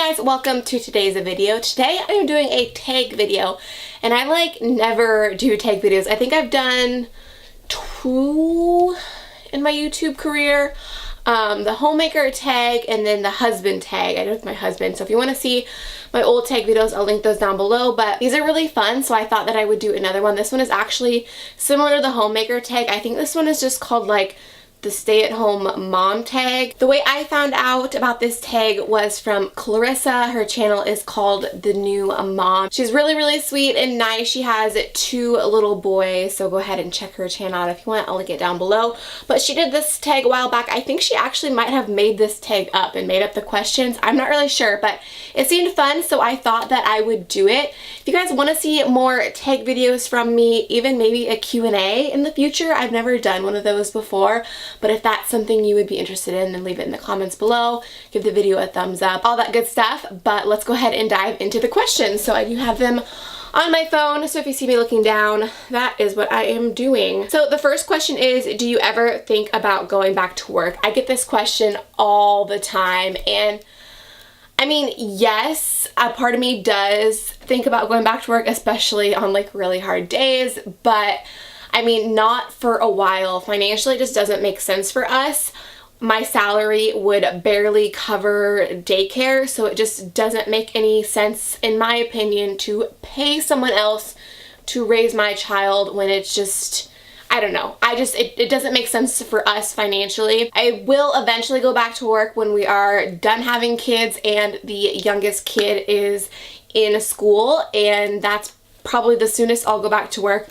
guys, welcome to today's video. Today I'm doing a tag video, and I like never do tag videos. I think I've done 2 in my YouTube career. The homemaker tag and then the husband tag. I did with my husband, so if you want to see my old tag videos, I'll link those down below, but these are really fun, so I thought that I would do another one. This one is actually similar to the homemaker tag. I think this one is just called like the stay-at-home mom tag. The way I found out about this tag was from Clarissa. Her channel is called The New Mom. She's really sweet and nice. She has 2 little boys, so go ahead and check her channel out if you want. I'll link it down below. But she did this tag a while back. I think she actually might have made this tag up and made up the questions. I'm not really sure, but it seemed fun, so I thought that I would do it. If you guys want to see more tag videos from me, even maybe a Q&A in the future, I've never done one of those before. But if that's something you would be interested in, then leave it in the comments below. Give the video a thumbs up, all that good stuff. But let's go ahead and dive into the questions. So I do have them on my phone, so if you see me looking down, that is what I am doing. So the first question is, do you ever think about going back to work? I get this question all the time, and I mean, yes, a part of me does think about going back to work, especially on like really hard days, but I mean, not for a while. Financially, it just doesn't make sense for us. My salary would barely cover daycare, so it just doesn't make any sense, in my opinion, to pay someone else to raise my child when it's just, I don't know. It doesn't make sense for us financially. I will eventually go back to work when we are done having kids and the youngest kid is in school, and that's probably the soonest I'll go back to work.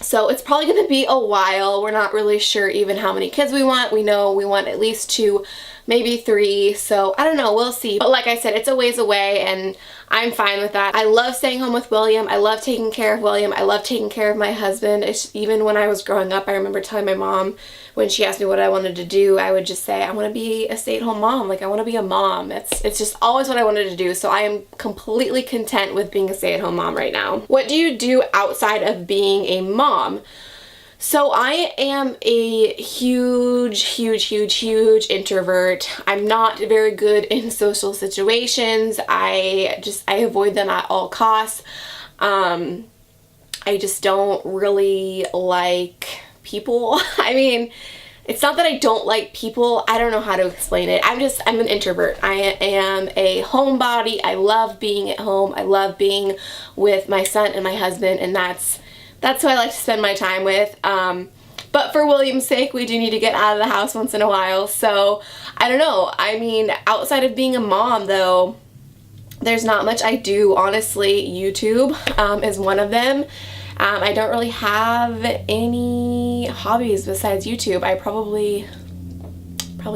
So it's probably going to be a while. We're not really sure even how many kids we want. We know we want at least 2, maybe 3. So I don't know. We'll see. But like I said, it's a ways away and I'm fine with that. I love staying home with William. I love taking care of William. I love taking care of my husband. Even when I was growing up, I remember telling my mom when she asked me what I wanted to do, I would just say, I want to be a stay-at-home mom. Like, I want to be a mom. It's just always what I wanted to do. So I am completely content with being a stay-at-home mom right now. What do you do outside of being a mom? So I am a huge introvert. I'm not very good in social situations. I avoid them at all costs. I just don't really like people. I mean, it's not that I don't like people. I don't know how to explain it. I'm an introvert. I am a homebody. I love being at home. I love being with my son and my husband, and that's who I like to spend my time with. But for William's sake, we do need to get out of the house once in a while. So I don't know. I mean, outside of being a mom though, there's not much I do. Honestly, YouTube is one of them. I don't really have any hobbies besides YouTube. I probably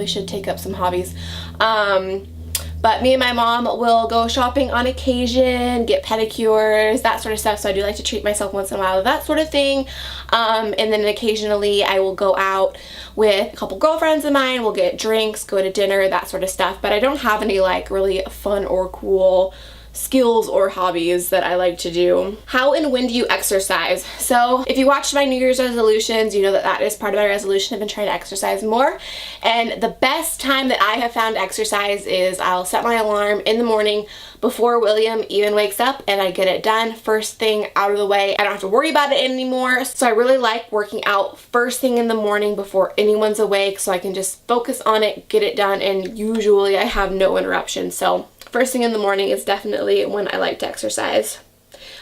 should take up some hobbies. But me and my mom will go shopping on occasion, get pedicures, that sort of stuff. So I do like to treat myself once in a while, that sort of thing. And then occasionally I will go out with a couple girlfriends of mine. We'll get drinks, go to dinner, that sort of stuff. But I don't have any like really fun or cool skills or hobbies that I like to do. How and when do you exercise? So if you watched my New Year's resolutions, you know that is part of my resolution. I've been trying to exercise more, and the best time that I have found to exercise is I'll set my alarm in the morning before William even wakes up, and I get it done first thing out of the way. I don't have to worry about it anymore. So I really like working out first thing in the morning before anyone's awake, so I can just focus on it, get it done, and usually I have no interruptions. So first thing in the morning is definitely when I like to exercise.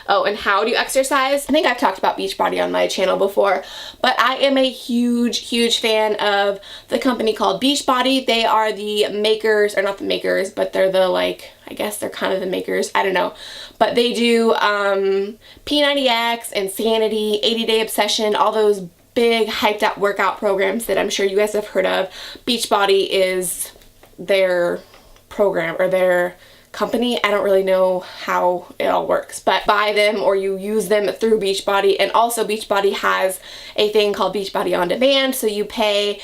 Oh, and how do you exercise? I think I've talked about Beachbody on my channel before, but I am a huge fan of the company called Beachbody. They are the makers, or not the makers, but they're the like, I guess they're kind of the makers, I don't know. But they do P90X, Insanity, 80-Day Obsession, all those big hyped up workout programs that I'm sure you guys have heard of. Beachbody is their program or their company. I don't really know how it all works, but buy them or you use them through Beachbody. And also Beachbody has a thing called Beachbody On Demand, so you pay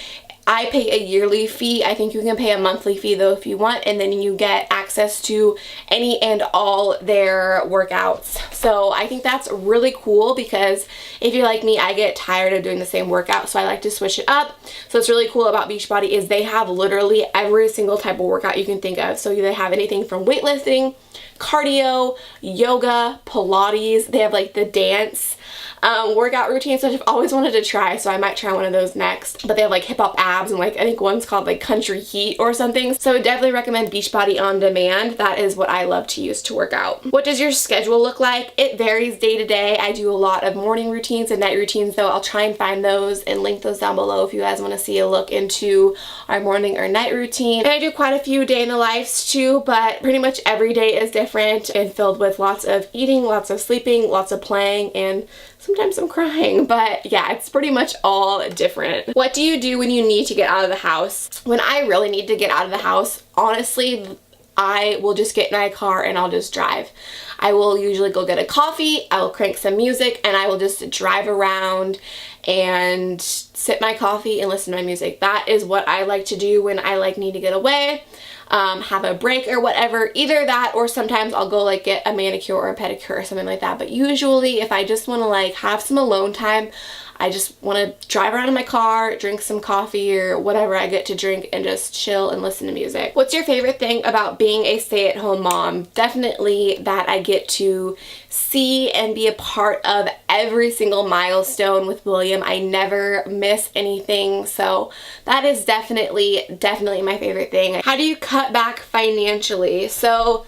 I pay a yearly fee. I think you can pay a monthly fee though if you want, and then you get access to any and all their workouts. So I think that's really cool because if you're like me, I get tired of doing the same workout, so I like to switch it up. So what's really cool about Beachbody is they have literally every single type of workout you can think of. So they have anything from weightlifting, cardio, yoga, Pilates. They have like the dance workout routines, which I've always wanted to try, so I might try one of those next. But they have like hip hop abs, and like I think one's called like country heat or something. So I would definitely recommend Beachbody On Demand. That is what I love to use to work out. What does your schedule look like? It varies day to day. I do a lot of morning routines and night routines, though. I'll try and find those and link those down below if you guys want to see a look into our morning or night routine. And I do quite a few day in the lives too, but pretty much every day is different and filled with lots of eating, lots of sleeping, lots of playing, and sometimes I'm crying, but yeah, it's pretty much all different. What do you do when you need to get out of the house? When I really need to get out of the house, honestly, I will just get in my car and I'll just drive. I will usually go get a coffee, I will crank some music, and I will just drive around and sip my coffee and listen to my music. That is what I like to do when I like need to get away, have a break or whatever. Either that, or sometimes I'll go like get a manicure or a pedicure or something like that. But usually if I just want to like have some alone time, I just want to drive around in my car, drink some coffee or whatever I get to drink, and just chill and listen to music. What's your favorite thing about being a stay-at-home mom? Definitely that I get to see and be a part of every single milestone with William. I never miss anything, so that is definitely my favorite thing. How do you cut back financially? So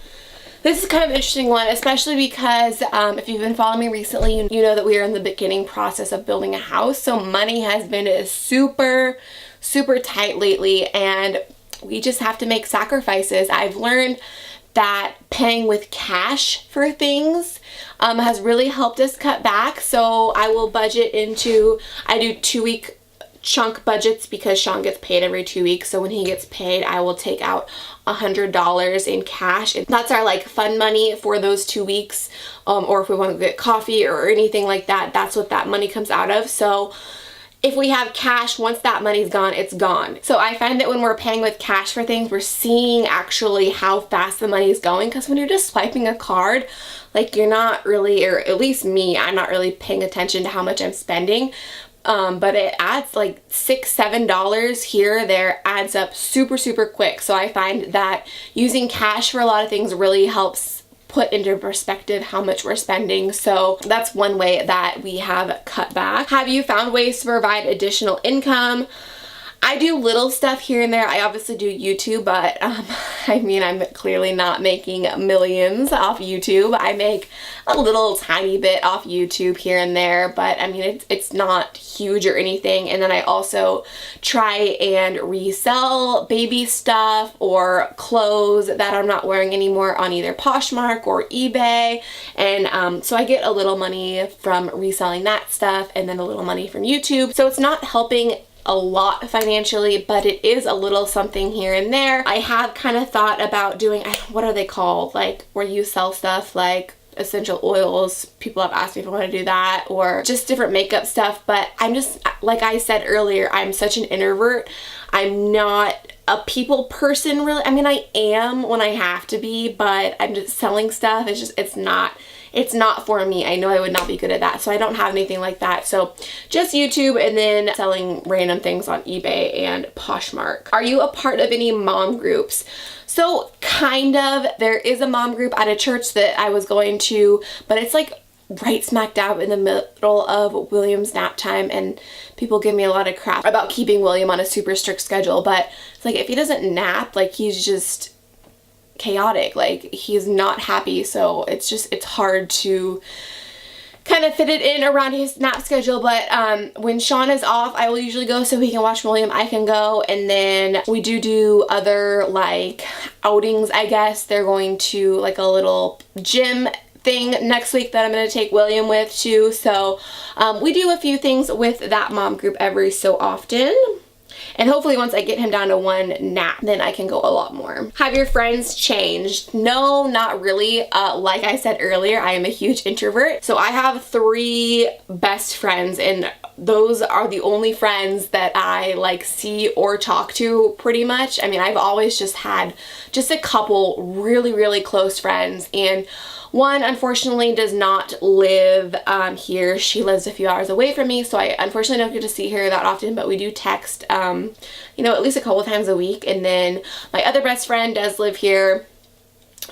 this is kind of an interesting one, especially because if you've been following me recently, you know that we are in the beginning process of building a house. So money has been super tight lately, and we just have to make sacrifices. I've learned that paying with cash for things has really helped us cut back. So I will budget into, I do 2-week chunk budgets because Sean gets paid every 2 weeks. So when he gets paid, I will take out $100 in cash. And that's our like fun money for those 2 weeks. Or if we want to get coffee or anything like that, that's what that money comes out of. So if we have cash, once that money's gone, it's gone. So I find that when we're paying with cash for things, we're seeing actually how fast the money is going. Because when you're just swiping a card, like you're not really, or at least me, I'm not really paying attention to how much I'm spending. But it adds like $6-7 here or there, adds up super quick. So I find that using cash for a lot of things really helps put into perspective how much we're spending. So that's one way that we have cut back. Have you found ways to provide additional income? I do little stuff here and there. I obviously do YouTube, but I mean, I'm clearly not making millions off YouTube. I make a little tiny bit off YouTube here and there, but I mean, it's not huge or anything. And then I also try and resell baby stuff or clothes that I'm not wearing anymore on either Poshmark or eBay. And so I get a little money from reselling that stuff and then a little money from YouTube. So it's not helping a lot financially, but it is a little something here and there. I have kind of thought about doing, what are they called? Like where you sell stuff like essential oils. People have asked me if I want to do that, or just different makeup stuff. But I'm just, like I said earlier, I'm such an introvert. I'm not a people person really. I mean, I am when I have to be, but I'm just selling stuff. It's not for me. I know I would not be good at that, so I don't have anything like that. So just YouTube and then selling random things on eBay and Poshmark. Are you a part of any mom groups? So kind of. There is a mom group at a church that I was going to, but it's like right smack dab in the middle of William's nap time, and people give me a lot of crap about keeping William on a super strict schedule. But it's like if he doesn't nap, like he's just chaotic, like he's not happy. So it's hard to kind of fit it in around his nap schedule. But when Sean is off, I will usually go so he can watch William. I can go, and then we do other like outings, I guess. They're going to like a little gym thing next week that I'm going to take William with too. So we do a few things with that mom group every so often. And hopefully once I get him down to one nap, then I can go a lot more. Have your friends changed? No, not really. Like I said earlier, I am a huge introvert. So I have 3 best friends, and those are the only friends that I like see or talk to pretty much. I mean, I've always just had just a couple really, really close friends, and one unfortunately does not live here. She lives a few hours away from me, so I unfortunately don't get to see her that often, but we do text, you know, at least a couple times a week. And then my other best friend does live here,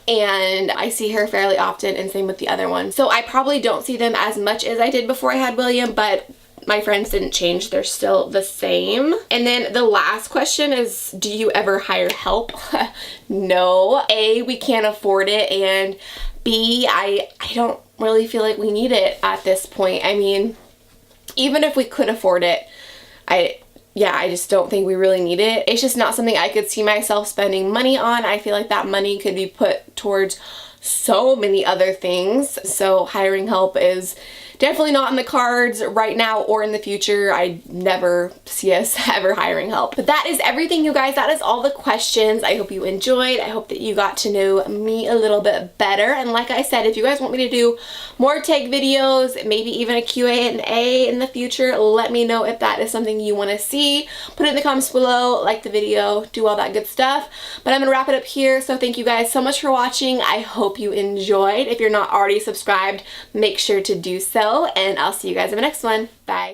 and I see her fairly often, and same with the other one. So I probably don't see them as much as I did before I had William, but my friends didn't change. They're still the same. And then the last question is, do you ever hire help? No. A, we can't afford it, and B, I don't really feel like we need it at this point. I mean, even if we could afford it, I just don't think we really need it. It's just not something I could see myself spending money on. I feel like that money could be put towards so many other things. So hiring help is definitely not in the cards right now or in the future. I never see us ever hiring help. But that is everything, you guys. That is all the questions. I hope you enjoyed. I hope that you got to know me a little bit better. And like I said, if you guys want me to do more tech videos, maybe even a Q&A in the future, let me know if that is something you want to see. Put it in the comments below, like the video, do all that good stuff. But I'm going to wrap it up here. So thank you guys so much for watching. I hope you enjoyed. If you're not already subscribed, make sure to do so. And I'll see you guys in the next one. Bye.